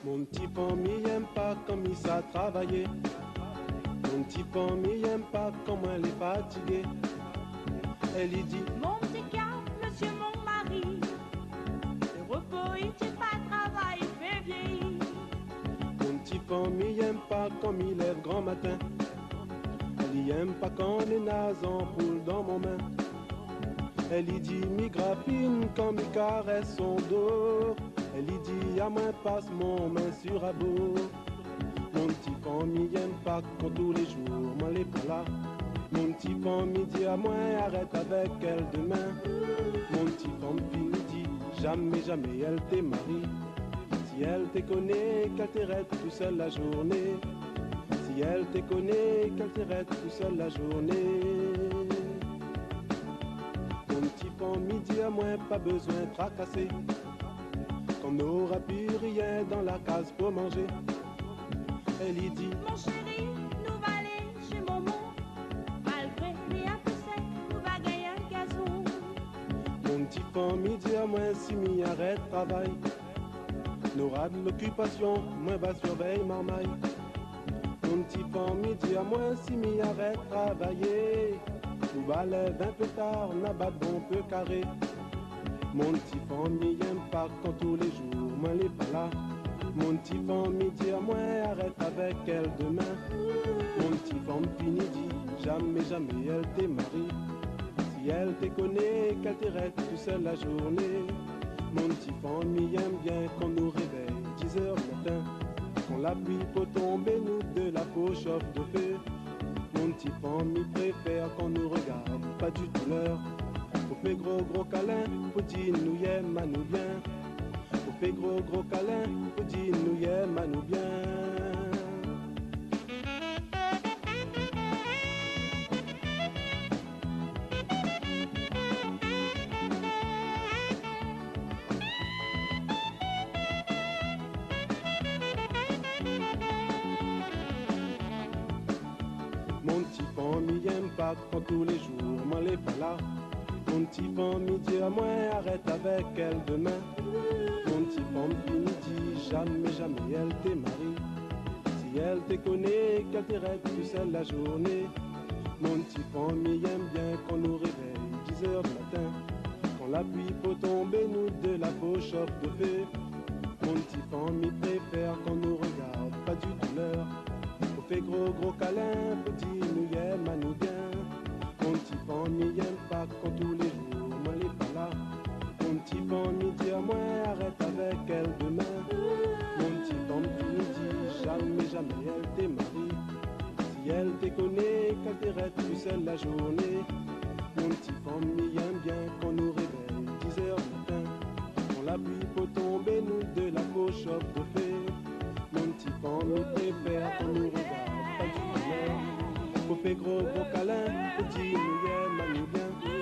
Mon petit famille aime pas comme il s'est travaillé. Mon petit famille aime pas comment elle est fatiguée. Elle y dit mon petit gars, monsieur mon mari, le repos il tient pas travail, il fait vieillir. mon petit famille aime pas comme il lève grand matin. Elle y aime pas quand les nazes enroulent dans mon main. Elle y dit mi grappine quand mi caresse son dos. Elle y dit à moi passe mon main sur abo. Mon petit famille aime pas quand tous les jours moi les pas là. Mon petit famille dit à moi arrête avec elle demain. Mon petit famille dit jamais jamais elle te marie. Si elle te connaît qu'elle te reste tout seul la journée. Si elle te connaît qu'elle te reste tout seul la journée. Mon petit famille dit à moi pas besoin de tracasser. Qu'on n'aura plus rien dans la case pour manger. Elle y dit Mon chéri, nous va aller chez Momo. Malgré les un peu sec, nous va gagner un gazon. mon petit famille dit à moi si m'y arrête travail. N'aura de l'occupation, moi va surveiller marmaille. Mon petit famille dit à moi si m'y arrête travailler. Nous va lève un peu tard, n'a pas de bon peu carré. Mon petit famille aime pas quand tous les jours moi les pas là. Mon petit famille dit à moi arrête avec elle demain. Mon petit famille dit jamais jamais elle te marie. Si elle te connaît qu'elle te reste tout seul la journée. Mon petit famille aime bien qu'on nous réveille 10 heures du matin. Qu'on la pluie peut tomber nous de la peau chauffe de feu. Mon petit famille préfère qu'on nous regarde pas du tout l'heure. On fait gros câlin, pour dire nous y aime à nous bien. On fait gros câlin, pour dire nous y aime à nous bien. Mon petit famille aime pas quand tous les jours moi les pas là. Mon petit famille dit à moi arrête avec elle demain. Mon petit famille dit jamais jamais elle te marie. Si elle te connaît qu'elle te reste tout seul la journée. Mon petit famille aime bien qu'on nous réveille 10 heures du matin. Quand la pluie peut tomber nous de la peau chauffe de feu. Mon petit famille préfère qu'on nous regarde pas du tout l'heure. On fait gros câlin, petit nous y aime à nous bien. Mon petit famille aime pas quand tous les jours moi les pas là. Mon petit famille dit à moi arrête avec elle demain. Mon petit famille dit jamais elle te marie. Si elle te connaît qu'elle te reste tout seul la journée. Mon petit famille aime bien qu'on nous réveille 10 heures du matin. Quand la pluie peut tomber nous de la peau chauffe de feu. Mon petit famille préfère qu'on nous regarde pas du tout l'heure. On fait gros câlin, petit nous y aime à nous bien.